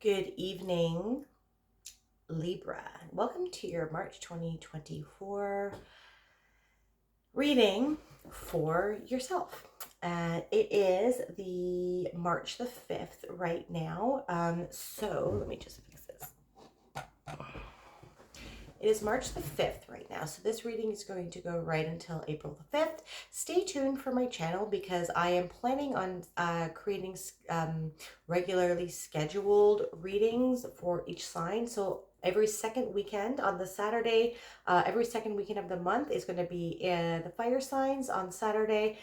Good evening, Libra. Welcome to your March 2024 reading for yourself. It is the March the 5th right now. So let me just fix this. It is March the 5th right now, so this reading is going to go right until April the 5th. Stay tuned for my channel because I am planning on creating regularly scheduled readings for each sign. So every second weekend on the Saturday, every second weekend of the month is going to be the fire signs on Saturday,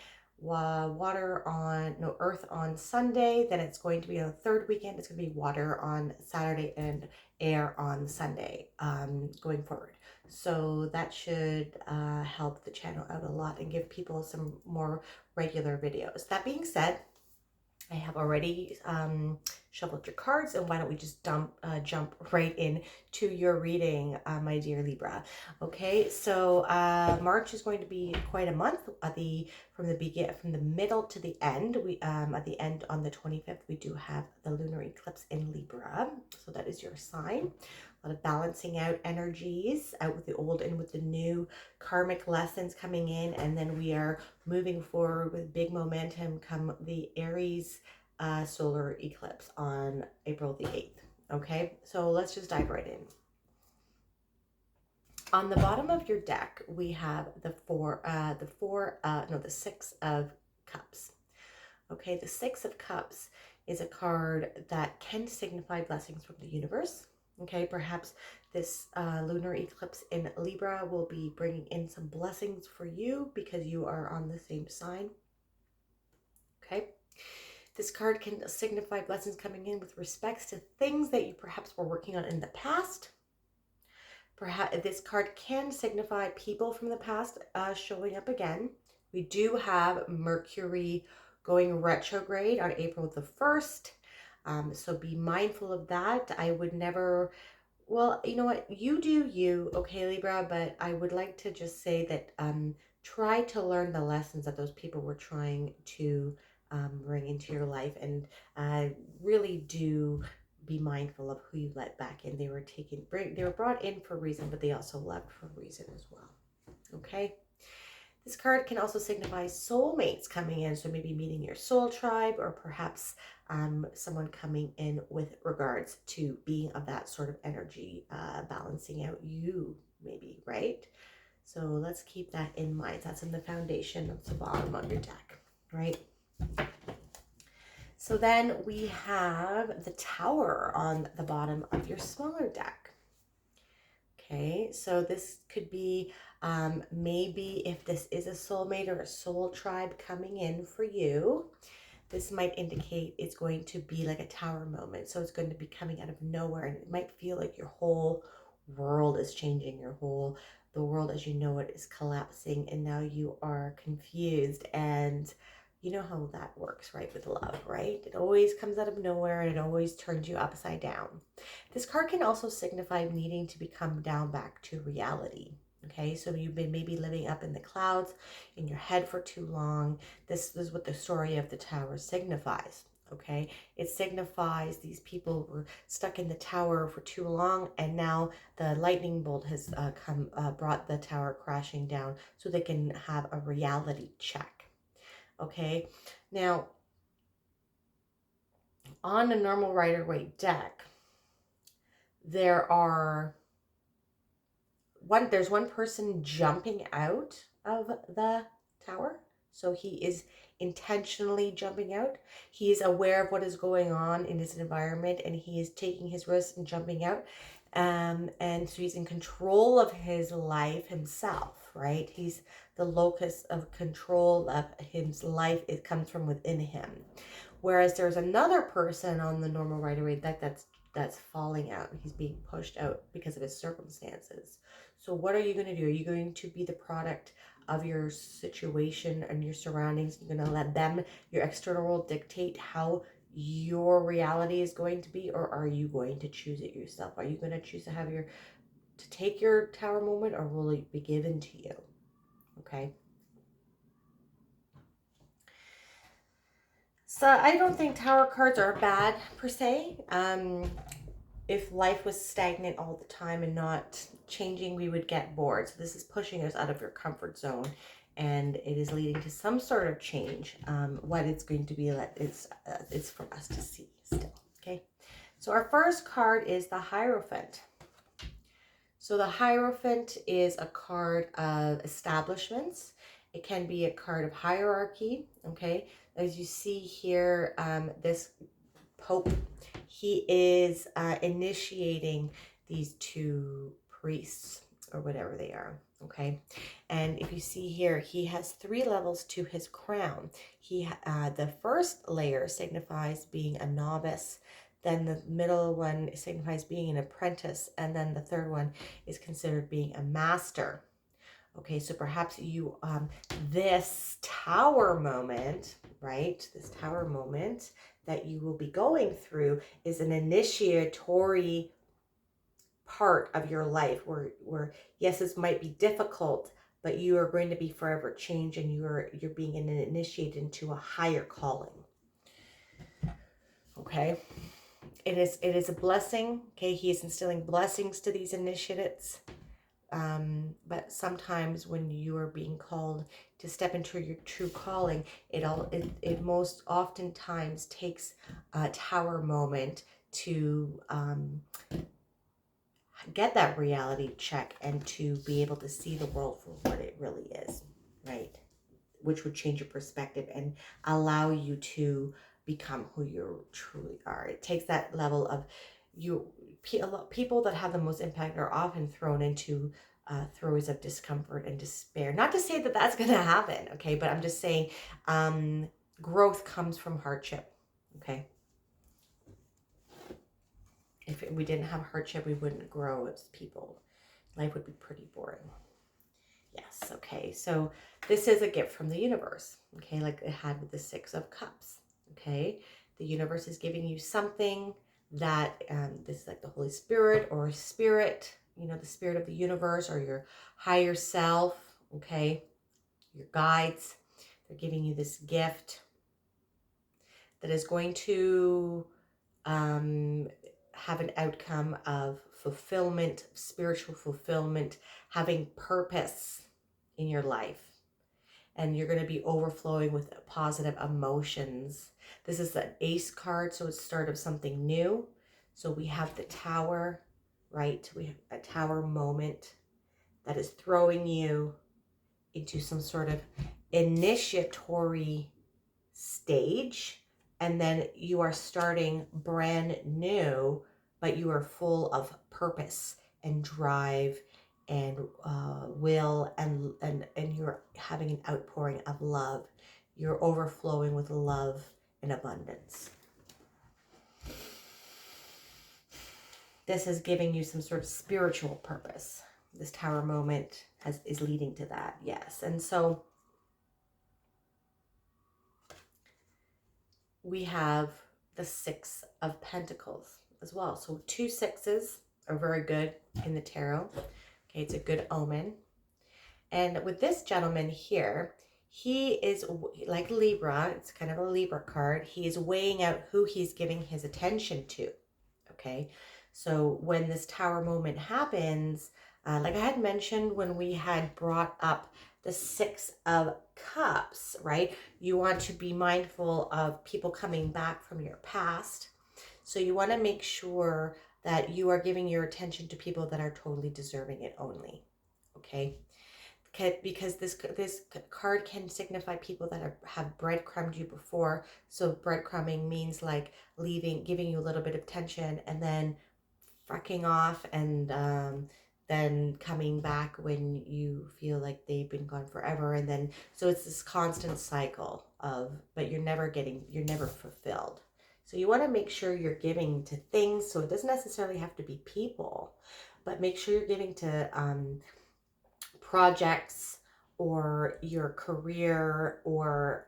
earth on Sunday. Then it's going to be on the third weekend, it's going to be water on Saturday and air on Sunday going forward. So that should help the channel out a lot and give people some more regular videos. That being said, I have already shuffled your cards, and why don't we just jump right in to your reading, my dear Libra. Okay, so March is going to be quite a month. From the middle to the end, we at the end on the 25th, we do have the lunar eclipse in Libra, so that is your sign. A lot of balancing out energies, out with the old and with the new, karmic lessons coming in, and then we are moving forward with big momentum come the Aries solar eclipse on April the 8th. Okay, so let's just dive right in. On the bottom of your deck, we have the Six of Cups. Okay, the Six of Cups is a card that can signify blessings from the universe. Okay, perhaps this lunar eclipse in Libra will be bringing in some blessings for you because you are on the same sign. Okay, this card can signify blessings coming in with respects to things that you perhaps were working on in the past. Perhaps this card can signify people from the past showing up again. We do have Mercury going retrograde on April the 1st. So be mindful of that. I would never, well, you know what? You do you, okay, Libra, but I would like to just say that try to learn the lessons that those people were trying to bring into your life, and really do be mindful of who you let back in. They were brought in for a reason, but they also left for a reason as well. Okay. This card can also signify soulmates coming in, so maybe meeting your soul tribe, or perhaps someone coming in with regards to being of that sort of energy, balancing out you, maybe, right? So let's keep that in mind. That's in the foundation of the bottom of your deck, right? So then we have the Tower on the bottom of your smaller deck. Okay, so this could be maybe if this is a soulmate or a soul tribe coming in for you, this might indicate it's going to be like a tower moment. So it's going to be coming out of nowhere, and it might feel like your whole world is changing. The world as you know it is collapsing, and now you are confused. And you know how that works, right? With love, right? It always comes out of nowhere, and it always turns you upside down. This card can also signify needing to become down back to reality. Okay, so you've been maybe living up in the clouds in your head for too long. This is what the story of the tower signifies. Okay, it signifies these people were stuck in the tower for too long, and now the lightning bolt has brought the tower crashing down so they can have a reality check. Okay, now on a normal Rider-Waite deck, there's one person jumping out of the tower. So he is intentionally jumping out. He is aware of what is going on in his environment, and he is taking his risks and jumping out. And so he's in control of his life himself, right? He's the locus of control of his life. It comes from within him. Whereas there's another person on the normal Rider-Waite deck that's falling out. He's being pushed out because of his circumstances. So what are you going to do? Are you going to be the product of your situation and your surroundings? You're going to let them, your external world, dictate how your reality is going to be, or are you going to choose it yourself? Are you going to choose to take your tower moment, or will it be given to you? Okay. So I don't think Tower cards are bad per se. If life was stagnant all the time and not changing, we would get bored. So this is pushing us out of your comfort zone, and it is leading to some sort of change. What it's going to be, it's for us to see still. Okay. So our first card is the Hierophant. So the Hierophant is a card of establishments. It can be a card of hierarchy. Okay. As you see here, this Pope, he is initiating these two priests or whatever they are. Okay. And if you see here, he has 3 levels to his crown. The first layer signifies being a novice. Then the middle one signifies being an apprentice. And then the third one is considered being a master. Okay, so perhaps you, this tower moment, right? This tower moment that you will be going through is an initiatory part of your life where yes, this might be difficult, but you are going to be forever changed, and you're being initiated into a higher calling. Okay. It is a blessing. Okay, he is instilling blessings to these initiates. But sometimes when you are being called to step into your true calling, it most oftentimes takes a tower moment to get that reality check and to be able to see the world for what it really is, right? Which would change your perspective and allow you to become who you truly are. It takes that level of people that have the most impact are often thrown into throes of discomfort and despair. Not to say that that's going to happen, okay? But I'm just saying growth comes from hardship, okay? If we didn't have hardship, we wouldn't grow as people. Life would be pretty boring. Yes, okay. So this is a gift from the universe, okay? Like it had with the 6 of Cups, okay? The universe is giving you something that this is like the Holy Spirit or spirit, you know, the spirit of the universe or your higher self, okay? Your guides, they're giving you this gift that is going to have an outcome of fulfillment, spiritual fulfillment, having purpose in your life. And you're going to be overflowing with positive emotions. This is an Ace card, so it's start of something new. So we have the Tower, right? We have a Tower moment that is throwing you into some sort of initiatory stage. And then you are starting brand new, but you are full of purpose and drive and will, and you're having an outpouring of love. You're overflowing with love and abundance. This is giving you some sort of spiritual purpose. This tower moment is leading to that, yes. And so we have the 6 of Pentacles as well. So 2 6s are very good in the tarot. Okay, it's a good omen. And with this gentleman here, he is like Libra. It's kind of a Libra card. He is weighing out who he's giving his attention to. Okay, so when this tower moment happens, like I had mentioned when we had brought up the 6 of Cups, right? You want to be mindful of people coming back from your past. So you want to make sure that you are giving your attention to people that are totally deserving it only. Okay? Because this card can signify people that have breadcrumbed you before. So breadcrumbing means like giving you a little bit of attention and then fracking off, and then coming back when you feel like they've been gone forever. And then so it's this constant cycle of, but you're never fulfilled. So you want to make sure you're giving to things. So it doesn't necessarily have to be people, but make sure you're giving to projects or your career or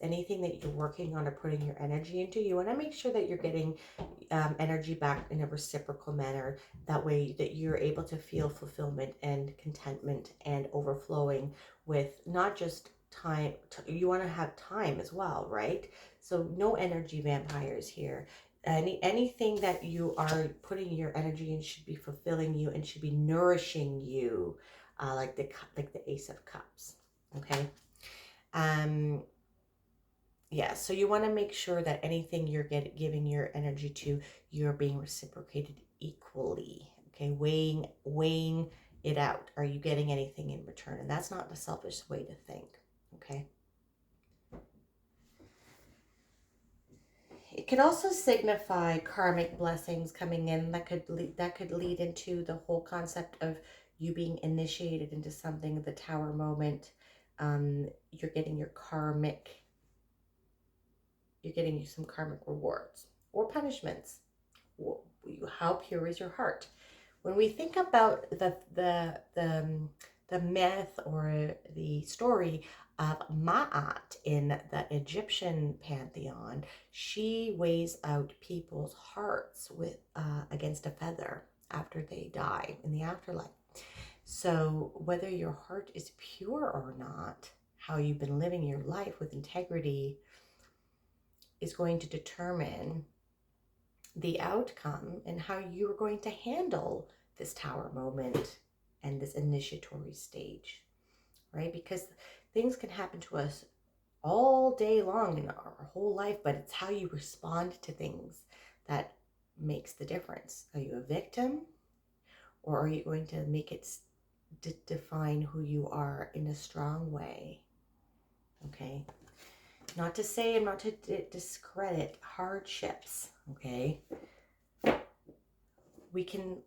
anything that you're working on or putting your energy into. You want to make sure that you're getting energy back in a reciprocal manner. That way that you're able to feel fulfillment and contentment and overflowing with not just time, you want to have time as well, right? So no energy vampires here. Anything that you are putting your energy in should be fulfilling you and should be nourishing you, like the Ace of Cups. Okay. Um, yeah, so you want to make sure that anything you're giving your energy to, you're being reciprocated equally. Okay, weighing it out. Are you getting anything in return? And that's not a selfish way to think. Okay. It could also signify karmic blessings coming in that could lead into the whole concept of you being initiated into something. The Tower moment. You're getting some karmic rewards or punishments. How pure is your heart? When we think about the myth or the story of Ma'at in the Egyptian pantheon, she weighs out people's hearts with against a feather after they die in the afterlife. So whether your heart is pure or not, how you've been living your life with integrity is going to determine the outcome and how you're going to handle this tower moment and this initiatory stage, right? Because things can happen to us all day long in our whole life, but it's how you respond to things that makes the difference. Are you a victim, or are you going to make it define who you are in a strong way? Okay. Not to say and not to discredit hardships, okay? We can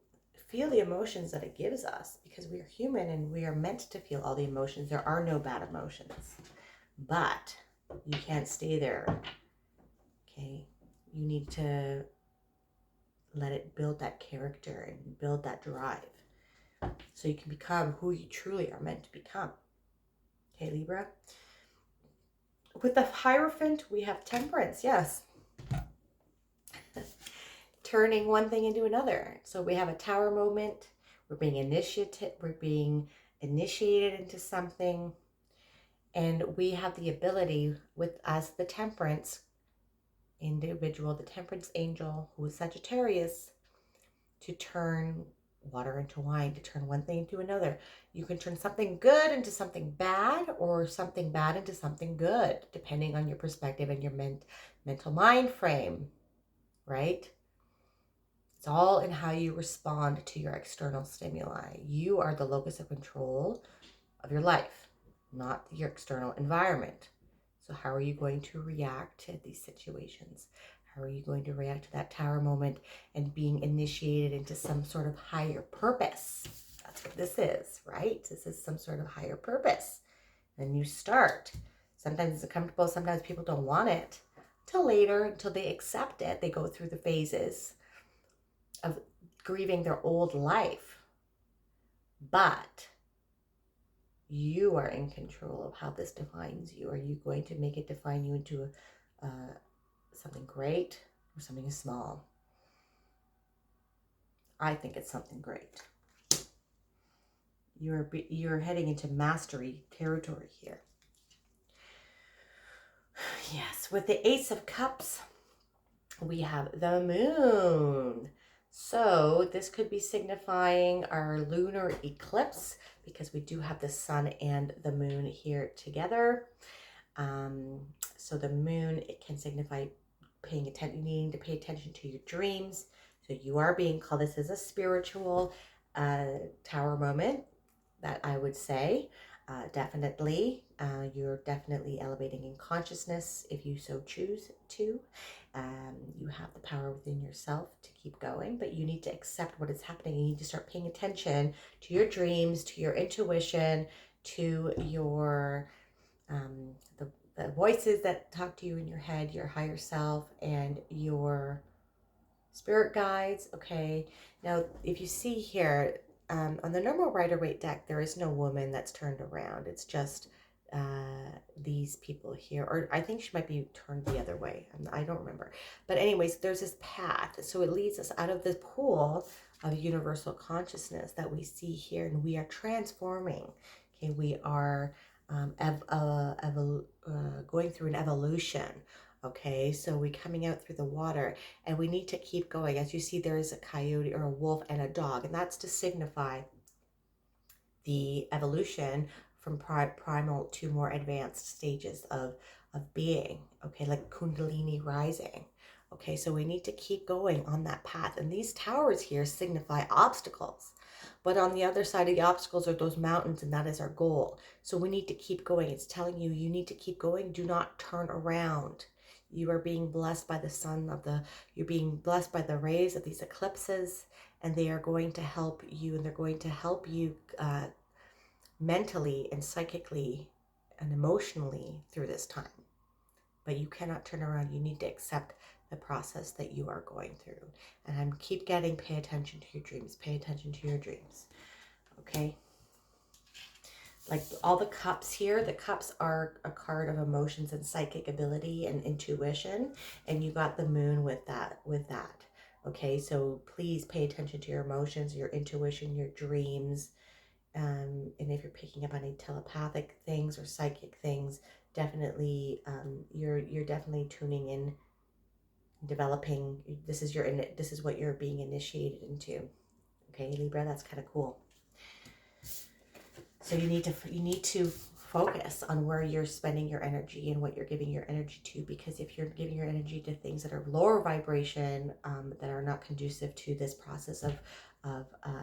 feel the emotions that it gives us because we are human and we are meant to feel all the emotions. There are no bad emotions, but you can't stay there, okay? You need to let it build that character and build that drive so you can become who you truly are meant to become. Okay, Libra? With the Hierophant, we have temperance, yes. Turning one thing into another. So we have a tower moment. We're being initiated into something. And we have the ability as the temperance individual, the temperance angel, who is Sagittarius, to turn water into wine, to turn one thing into another. You can turn something good into something bad, or something bad into something good, depending on your perspective and your mental mind frame, right? It's all in how you respond to your external stimuli. You are the locus of control of your life, not your external environment. So how are you going to react to these situations? How are you going to react to that tower moment and being initiated into some sort of higher purpose? That's what this is, right? This is some sort of higher purpose. And you start. Sometimes it's uncomfortable. Sometimes people don't want it till later, until they accept it. They go through the phases of grieving their old life. But you are in control of how this defines you. Are you going to make it define you into something great or something small? I think it's something great. You're heading into mastery territory here. Yes, with the Ace of Cups, we have the Moon. So this could be signifying our lunar eclipse, because we do have the sun and the moon here together. So the moon, it can signify paying attention, needing to pay attention to your dreams. So you are being called, this is a spiritual tower moment, that I would say. Definitely, you're definitely elevating in consciousness if you so choose to. You have the power within yourself to keep going, but you need to accept what is happening. You need to start paying attention to your dreams, to your intuition, to your the voices that talk to you in your head, your higher self, and your spirit guides. Okay, now if you see here, on the normal Rider-Waite deck, there is no woman that's turned around. It's just these people here, or I think she might be turned the other way. I don't remember. But anyways, there's this path. So it leads us out of the pool of universal consciousness that we see here, and we are transforming. Okay, we are going through an evolution. Okay, so we're coming out through the water, and we need to keep going. As you see, there is a coyote or a wolf and a dog, and that's to signify the evolution from primal to more advanced stages of being. Okay, like Kundalini rising. Okay, so we need to keep going on that path, and these towers here signify obstacles. But on the other side of the obstacles are those mountains, and that is our goal. So we need to keep going. It's telling you, you need to keep going. Do not turn around. You are being blessed by the you're being blessed by the rays of these eclipses, and they are going to help you, and they're going to help you mentally and psychically and emotionally through this time. But you cannot turn around. You need to accept the process that you are going through. And I'm keep getting, pay attention to your dreams. Pay attention to your dreams. Okay? Like all the cups here, the cups are a card of emotions and psychic ability and intuition. And you got the moon with that. Okay, so please pay attention to your emotions, your intuition, your dreams. And if you're picking up on any telepathic things or psychic things, definitely you're definitely tuning in, developing. This is what you're being initiated into. Okay, Libra, that's kind of cool. So you need to focus on where you're spending your energy and what you're giving your energy to, because if you're giving your energy to things that are lower vibration, that are not conducive to this process of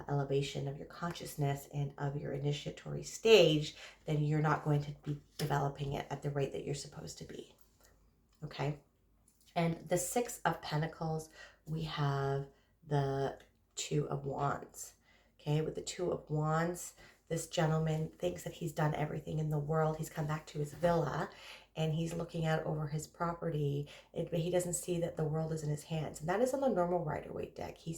elevation of your consciousness and of your initiatory stage, then you're not going to be developing it at the rate that you're supposed to be. Okay. And the Six of Pentacles, we have the Two of Wands. Okay, with the Two of Wands, this gentleman thinks that he's done everything in the world. He's come back to his villa and he's looking out over his property, but he doesn't see that the world is in his hands. And that is on the normal Rider-Waite deck. He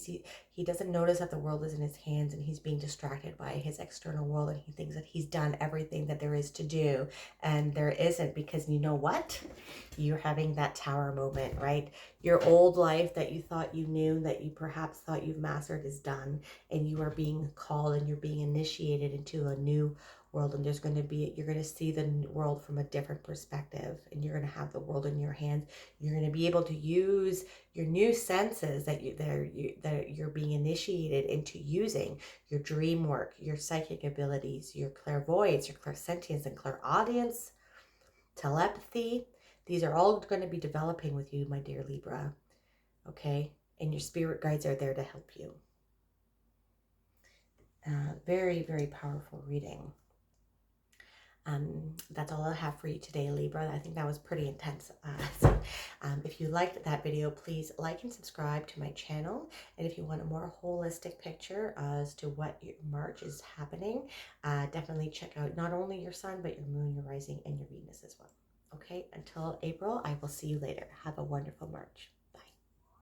doesn't notice that the world is in his hands, and he's being distracted by his external world, and he thinks that he's done everything that there is to do, and there isn't, because you know what? You're having that tower moment, right? Your old life that you thought you knew, that you perhaps thought you've mastered, is done, and you are being called and you're being initiated into a new world, and you're going to see the world from a different perspective, and you're going to have the world in your hands. You're going to be able to use your new senses that you're being initiated into using: your dream work, your psychic abilities, your clairvoyance, your clairsentience and clairaudience, telepathy. These are all going to be developing with you, my dear Libra. Okay? And your spirit guides are there to help you. Very, very powerful reading. That's all I have for you today, Libra. I think that was pretty intense. If you liked that video, please like and subscribe to my channel. And if you want a more holistic picture as to what March is happening, definitely check out not only your sun, but your moon, your rising, and your Venus as well. Okay, until April, I will see you later. Have a wonderful March.